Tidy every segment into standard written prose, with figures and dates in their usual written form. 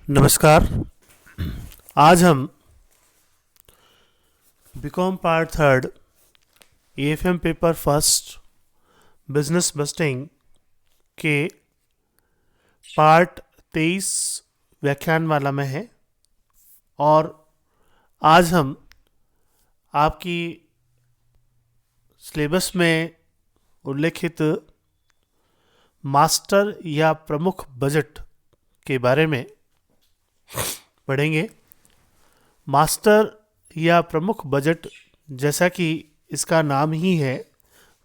नमस्कार। आज हम BCom part third AFM paper first business बस्टिंग के पार्ट 23 व्याख्यानमाला में हैं और आज हम आपकी सिलेबस में उल्लेखित मास्टर या प्रमुख बजट के बारे में पढ़ेंगे। मास्टर या प्रमुख बजट, जैसा कि इसका नाम ही है,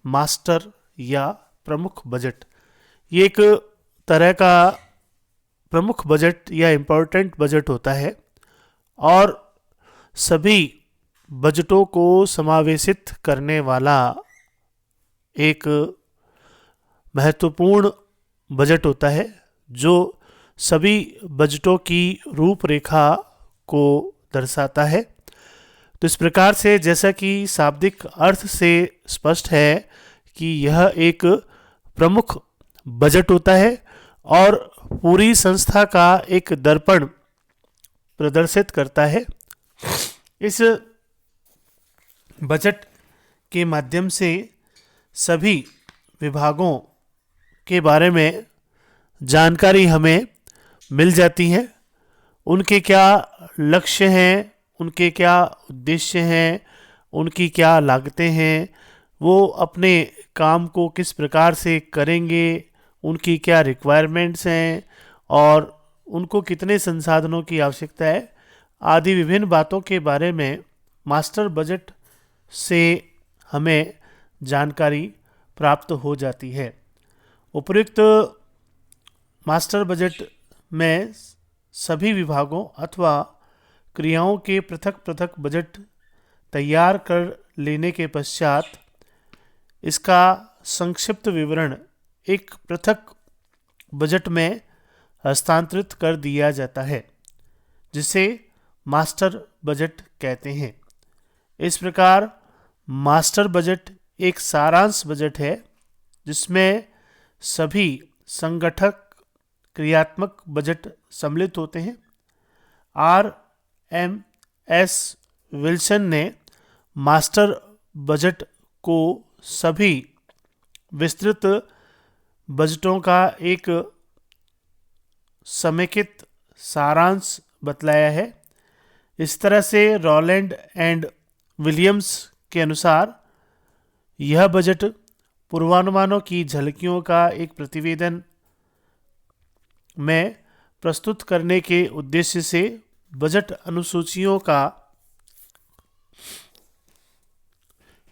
मास्टर या प्रमुख बजट, ये एक तरह का प्रमुख बजट या इम्पोर्टेंट बजट होता है और सभी बजटों को समावेशित करने वाला एक महत्वपूर्ण बजट होता है जो सभी बजटों की रूपरेखा को दर्शाता है। तो इस प्रकार से, जैसा कि शाब्दिक अर्थ से स्पष्ट है कि यह एक प्रमुख बजट होता है और पूरी संस्था का एक दर्पण प्रदर्शित करता है। इस बजट के माध्यम से सभी विभागों के बारे में जानकारी हमें मिल जाती है। उनके क्या लक्ष्य हैं, उनके क्या उद्देश्य हैं, उनकी क्या लागतें हैं, वो अपने काम को किस प्रकार से करेंगे, उनकी क्या रिक्वायरमेंट्स हैं और उनको कितने संसाधनों की आवश्यकता है, आदि विभिन्न बातों के बारे में मास्टर बजट से हमें जानकारी प्राप्त हो जाती है। उपयुक्त मास्टर बजट में सभी विभागों अथवा क्रियाओं के पृथक पृथक बजट तैयार कर लेने के पश्चात इसका संक्षिप्त विवरण एक पृथक बजट में हस्तांतरित कर दिया जाता है, जिसे मास्टर बजट कहते हैं। इस प्रकार मास्टर बजट एक सारांश बजट है जिसमें सभी संगठक क्रियात्मक बजट सम्मिलित होते हैं। RMS विल्सन ने मास्टर बजट को सभी विस्तृत बजटों का एक समेकित सारांश बतलाया है। इस तरह से रॉलैंड एंड विलियम्स के अनुसार यह बजट पूर्वानुमानों की झलकियों का एक प्रतिवेदन में प्रस्तुत करने के उद्देश्य से बजट अनुसूचियों का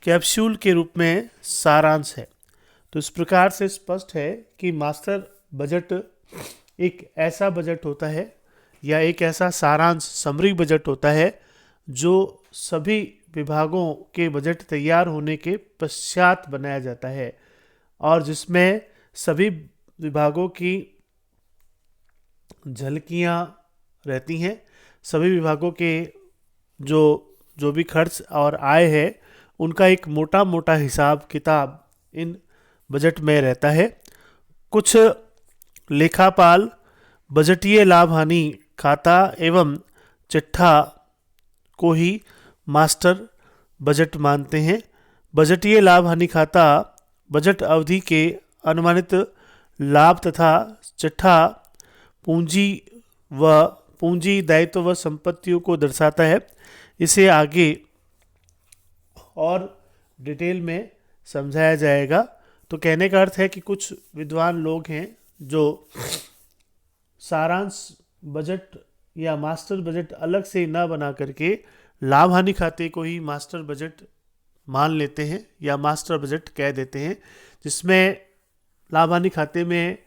कैप्सूल के रूप में सारांश है। तो इस प्रकार से स्पष्ट है कि मास्टर बजट एक ऐसा बजट होता है या एक ऐसा सारांश समरी बजट होता है जो सभी विभागों के बजट तैयार होने के पश्चात बनाया जाता है और जिसमें सभी विभागों की झलकियाँ रहती हैं। सभी विभागों के जो भी खर्च और आय है उनका एक मोटा मोटा हिसाब किताब इन बजट में रहता है। कुछ लेखापाल बजटीय लाभ हानि खाता एवं चिट्ठा को ही मास्टर बजट मानते हैं। बजटीय लाभ हानि खाता बजट अवधि के अनुमानित लाभ तथा चिट्ठा पूंजी दायित्व व संपत्तियों को दर्शाता है। इसे आगे और डिटेल में समझाया जाएगा। तो कहने का अर्थ है कि कुछ विद्वान लोग हैं जो सारांश बजट या मास्टर बजट अलग से न बना करके लाभ हानि खाते को ही मास्टर बजट मान लेते हैं या मास्टर बजट कह देते हैं, जिसमें लाभ हानि खाते में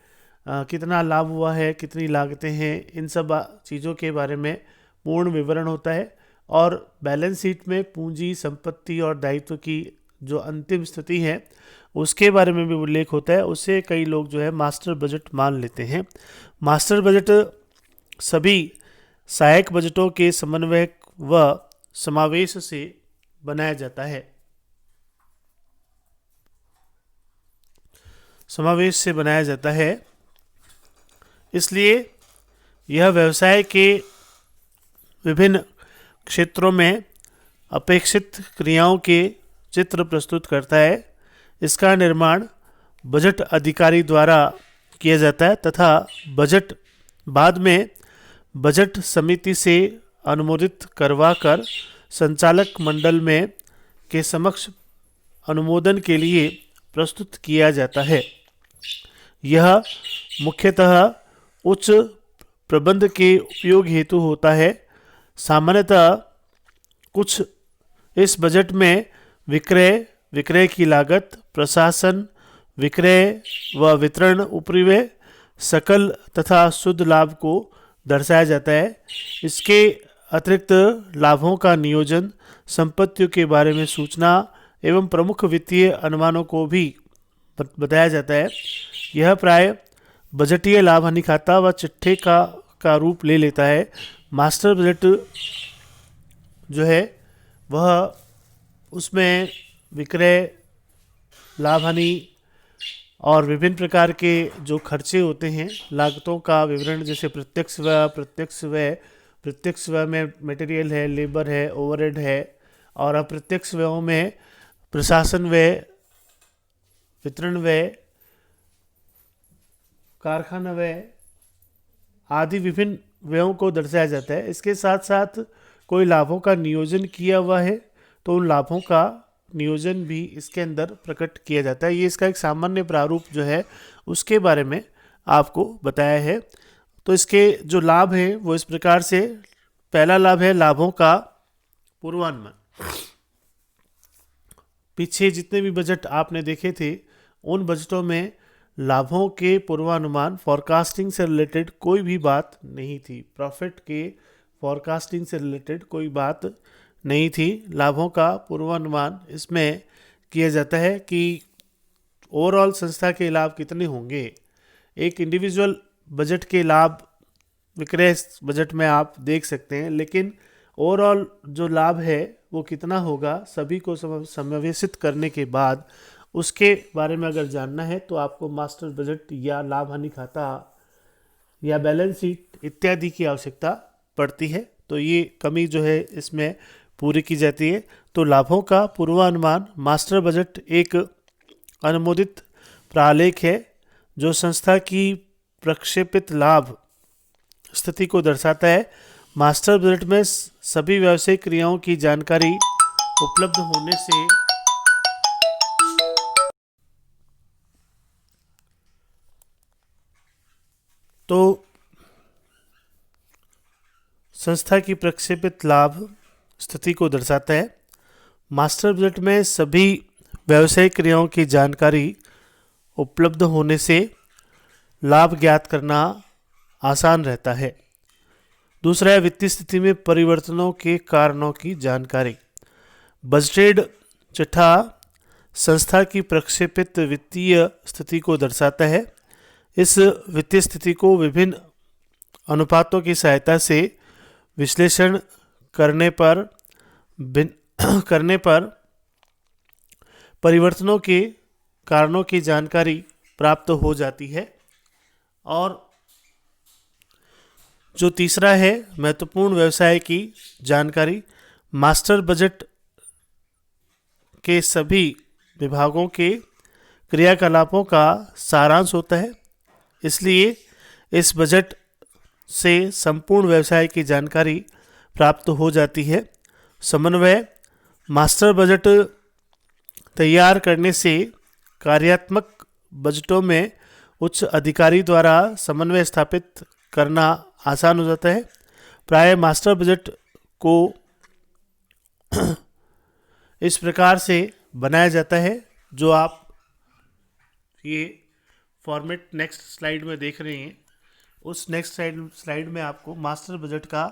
कितना लाभ हुआ है, कितनी लागतें हैं, इन सब चीज़ों के बारे में पूर्ण विवरण होता है और बैलेंस शीट में पूंजी संपत्ति और दायित्व की जो अंतिम स्थिति है उसके बारे में भी उल्लेख होता है। उसे कई लोग जो है मास्टर बजट मान लेते हैं। मास्टर बजट सभी सहायक बजटों के समन्वय व समावेश से बनाया जाता है। समावेश से बनाया जाता है। इसलिए यह व्यवसाय के विभिन्न क्षेत्रों में अपेक्षित क्रियाओं के चित्र प्रस्तुत करता है। इसका निर्माण बजट अधिकारी द्वारा किया जाता है तथा बजट बाद में बजट समिति से अनुमोदित करवाकर संचालक मंडल में के समक्ष अनुमोदन के लिए प्रस्तुत किया जाता है। यह मुख्यतः उच्च प्रबंध के उपयोग हेतु होता है। सामान्यतः कुछ इस बजट में विक्रय की लागत, प्रशासन, विक्रय व वितरण, उपरिव्यय, सकल तथा शुद्ध लाभ को दर्शाया जाता है। इसके अतिरिक्त लाभों का नियोजन, संपत्तियों के बारे में सूचना एवं प्रमुख वित्तीय अनुमानों को भी बताया जाता है। यह प्राय बजटीय लाभ हानि खाता व चिट्ठे का रूप ले लेता है। मास्टर बजट जो है वह उसमें विक्रय, लाभ हानि और विभिन्न प्रकार के जो खर्चे होते हैं, लागतों का विवरण, जैसे प्रत्यक्ष व्यय में मटेरियल है, लेबर है, ओवरहेड है, और अप्रत्यक्ष व्ययों में प्रशासन व्यय, वितरण व्यय, कारखाना व्यय आदि विभिन्न व्ययों को दर्शाया जाता है। इसके साथ साथ कोई लाभों का नियोजन किया हुआ है तो उन लाभों का नियोजन भी इसके अंदर प्रकट किया जाता है। ये इसका एक सामान्य प्रारूप जो है उसके बारे में आपको बताया है। तो इसके जो लाभ हैं वो इस प्रकार से, पहला लाभ है लाभों का पूर्वानुमान। पीछे जितने भी बजट आपने देखे थे उन बजटों में लाभों के पूर्वानुमान, फॉरकास्टिंग से रिलेटेड कोई भी बात नहीं थी। प्रॉफिट के फॉरकास्टिंग से रिलेटेड कोई बात नहीं थी। लाभों का पूर्वानुमान इसमें किया जाता है कि ओवरऑल संस्था के लाभ कितने होंगे। एक इंडिविजुअल बजट के लाभ विक्रय बजट में आप देख सकते हैं, लेकिन ओवरऑल जो लाभ है वो कितना होगा, सभी को समावेशित करने के बाद उसके बारे में अगर जानना है तो आपको मास्टर बजट या लाभ हानि खाता या बैलेंस शीट इत्यादि की आवश्यकता पड़ती है। तो ये कमी जो है इसमें पूरी की जाती है। तो लाभों का पूर्वानुमान, मास्टर बजट एक अनुमोदित प्रालेख है जो संस्था की प्रक्षेपित लाभ स्थिति को दर्शाता है। मास्टर बजट में सभी व्यावसायिक क्रियाओं की जानकारी उपलब्ध होने से तो संस्था की प्रक्षेपित लाभ स्थिति को दर्शाता है। मास्टर बजट में सभी व्यावसायिक क्रियाओं की जानकारी उपलब्ध होने से लाभ ज्ञात करना आसान रहता है। दूसरा है वित्तीय स्थिति में परिवर्तनों के कारणों की जानकारी। बजटेड चिट्ठा संस्था की प्रक्षेपित वित्तीय स्थिति को दर्शाता है। इस वित्तीय स्थिति को विभिन्न अनुपातों की सहायता से विश्लेषण करने पर परिवर्तनों के कारणों की जानकारी प्राप्त हो जाती है। और जो तीसरा है महत्वपूर्ण व्यवसाय की जानकारी, मास्टर बजट के सभी विभागों के क्रियाकलापों का सारांश होता है। इसलिए इस बजट से संपूर्ण व्यवसाय की जानकारी प्राप्त हो जाती है। समन्वय, मास्टर बजट तैयार करने से कार्यात्मक बजटों में उच्च अधिकारी द्वारा समन्वय स्थापित करना आसान हो जाता है। प्राय मास्टर बजट को इस प्रकार से बनाया जाता है जो आप ये फॉर्मेट नेक्स्ट स्लाइड में देख रहे हैं। उस नेक्स्ट स्लाइड में आपको मास्टर बजट का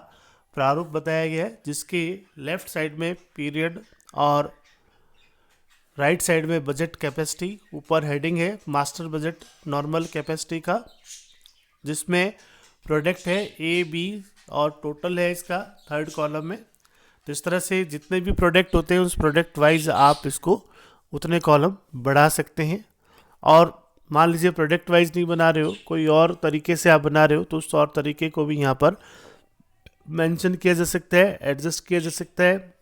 प्रारूप बताया गया है, जिसके लेफ्ट साइड में पीरियड और राइट साइड में बजट कैपेसिटी, ऊपर हेडिंग है मास्टर बजट नॉर्मल कैपेसिटी का, जिसमें प्रोडक्ट है ए, बी और टोटल है इसका थर्ड कॉलम में। तो इस तरह से जितने भी प्रोडक्ट होते हैं उस प्रोडक्ट वाइज आप इसको उतने कॉलम बढ़ा सकते हैं। और मान लीजिए प्रोडक्ट वाइज नहीं बना रहे हो, कोई और तरीके से आप बना रहे हो, तो उस और तरीके को भी यहाँ पर मेंशन किया जा सकता है, एडजस्ट किया जा सकता है।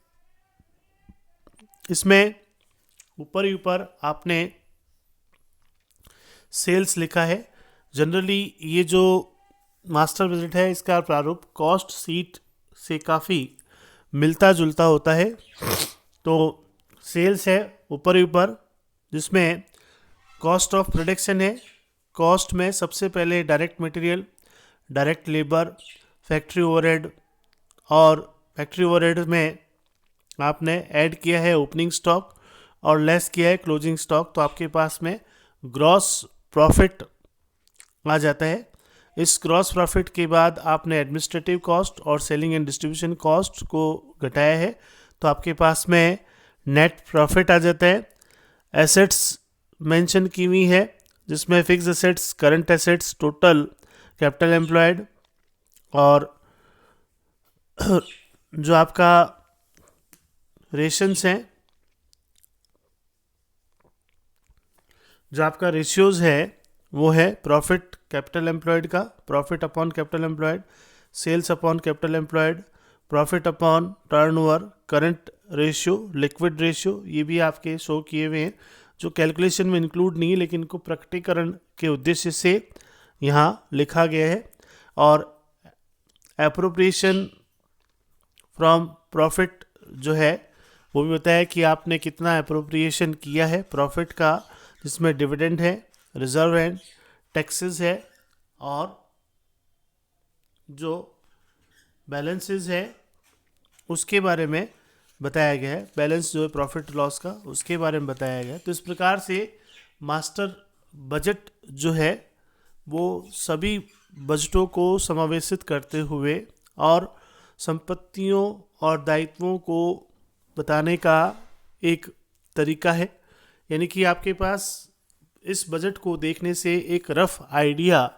इसमें ऊपर ही ऊपर आपने सेल्स लिखा है। जनरली ये जो मास्टर बजट है इसका प्रारूप कॉस्ट सीट से काफ़ी मिलता जुलता होता है। तो सेल्स है ऊपर ही ऊपर, जिसमें कॉस्ट ऑफ प्रोडक्शन है। कॉस्ट में सबसे पहले direct material, direct labour, factory overhead, और फैक्ट्री ओवरहेड में आपने ऐड किया है ओपनिंग स्टॉक और लेस किया है क्लोजिंग स्टॉक, तो आपके पास में ग्रॉस प्रॉफिट आ जाता है। इस ग्रॉस प्रॉफिट के बाद आपने एडमिनिस्ट्रेटिव कॉस्ट और सेलिंग एंड डिस्ट्रीब्यूशन कॉस्ट को घटाया है, तो आपके पास में नेट प्रॉफिट आ जाता है। एसेट्स मेंशन की हुई है, जिसमें fix assets, current assets, total capital employed, और जो आपका रेशंस हैं, जो आपका रेशियोज है वो है प्रॉफिट कैपिटल एम्प्लॉयड का, profit upon capital employed, sales upon capital employed, profit upon turnover, current ratio, liquid ratio, ये भी आपके शो किए हुए हैं, जो कैलकुलेशन में इंक्लूड नहीं है लेकिन इनको प्रकटीकरण के उद्देश्य से यहाँ लिखा गया है। और एप्रोप्रिएशन फ्रॉम प्रॉफिट जो है वो भी बताया कि आपने कितना एप्रोप्रिएशन किया है प्रॉफिट का, जिसमें डिविडेंड है, रिजर्व है, टैक्सेस है, और जो बैलेंसेस है उसके बारे में बताया गया है। बैलेंस जो है प्रॉफिट लॉस का, उसके बारे में बताया गया है। तो इस प्रकार से मास्टर बजट जो है वो सभी बजटों को समावेशित करते हुए और संपत्तियों और दायित्वों को बताने का एक तरीका है। यानी कि आपके पास इस बजट को देखने से एक रफ आइडिया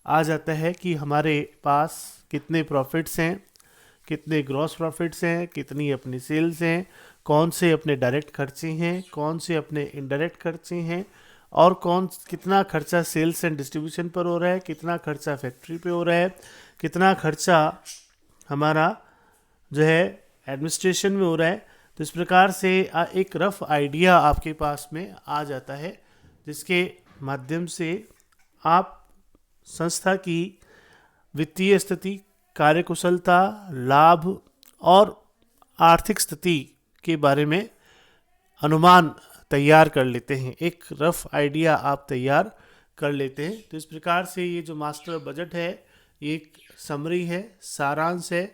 आ जाता है कि हमारे पास कितने प्रॉफिट्स हैं, कितने ग्रॉस प्रॉफिट्स हैं, कितनी अपनी सेल्स हैं, कौन से अपने डायरेक्ट खर्चे हैं, कौन से अपने इनडायरेक्ट खर्चे हैं, और कितना खर्चा सेल्स एंड डिस्ट्रीब्यूशन पर हो रहा है, कितना खर्चा फैक्ट्री पे हो रहा है, कितना खर्चा हमारा जो है एडमिनिस्ट्रेशन में हो रहा है। तो इस प्रकार से एक रफ आइडिया आपके पास में आ जाता है, जिसके माध्यम से आप संस्था की वित्तीय स्थिति, कार्यकुशलता, लाभ और आर्थिक स्थिति के बारे में अनुमान तैयार कर लेते हैं, एक रफ आइडिया आप तैयार कर लेते हैं। तो इस प्रकार से ये जो मास्टर बजट है ये एक समरी है, सारांश है,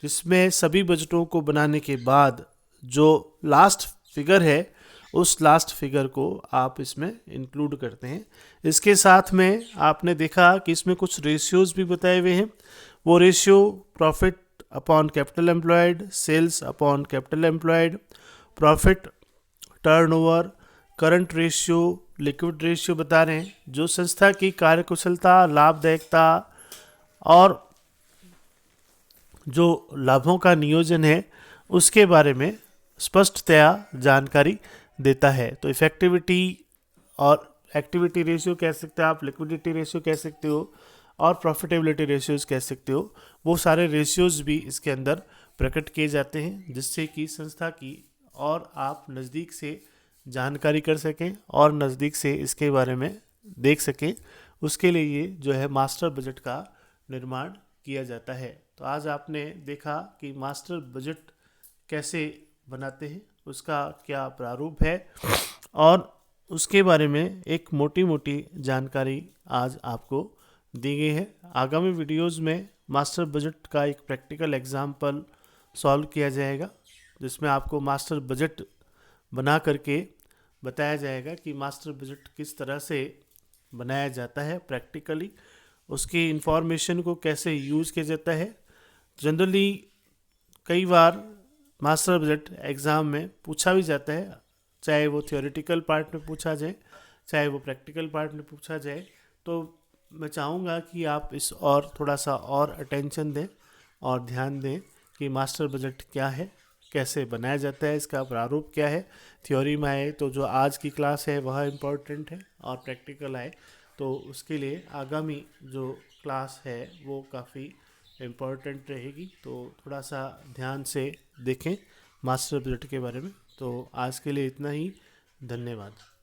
जिसमें सभी बजटों को बनाने के बाद जो लास्ट फिगर है उस लास्ट फिगर को आप इसमें इंक्लूड करते हैं। इसके साथ में आपने देखा कि इसमें कुछ रेशियोज भी बताए हुए हैं। वो ratio profit upon capital employed, sales upon capital employed, profit, turnover, current ratio, liquid ratio बता रहे हैं, जो संस्था की कार्यकुशलता, लाभदायकता और जो लाभों का नियोजन है उसके बारे में स्पष्टतया जानकारी देता है। तो इफेक्टिविटी और एक्टिविटी रेशियो कह सकते हो आप, लिक्विडिटी रेशियो कह सकते हो, और प्रॉफिटेबिलिटी रेशियोज कह सकते हो। वो सारे रेशियोज भी इसके अंदर प्रकट किए जाते हैं, जिससे कि संस्था की और आप नज़दीक से जानकारी कर सकें और नज़दीक से इसके बारे में देख सकें। उसके लिए ये जो है मास्टर बजट का निर्माण किया जाता है। तो आज आपने देखा कि मास्टर बजट कैसे बनाते हैं, उसका क्या प्रारूप है, और उसके बारे में एक मोटी मोटी जानकारी आज आपको दी गई है। आगामी वीडियोस में मास्टर बजट का एक प्रैक्टिकल एग्जाम्पल सॉल्व किया जाएगा, जिसमें आपको मास्टर बजट बना करके बताया जाएगा कि मास्टर बजट किस तरह से बनाया जाता है प्रैक्टिकली, उसकी इंफॉर्मेशन को कैसे यूज़ किया जाता है। जनरली कई बार मास्टर बजट एग्ज़ाम में पूछा भी जाता है, चाहे वो थियोरेटिकल पार्ट में पूछा जाए, चाहे वो प्रैक्टिकल पार्ट में पूछा जाए। तो मैं चाहूँगा कि आप इस और थोड़ा सा और अटेंशन दें और ध्यान दें कि मास्टर बजट क्या है, कैसे बनाया जाता है, इसका प्रारूप क्या है। थ्योरी में आए तो जो आज की क्लास है वह इम्पोर्टेंट है, और प्रैक्टिकल आए तो उसके लिए आगामी जो क्लास है वो काफ़ी इम्पोर्टेंट रहेगी। तो थोड़ा सा ध्यान से देखें मास्टर बजट के बारे में। तो आज के लिए इतना ही, धन्यवाद।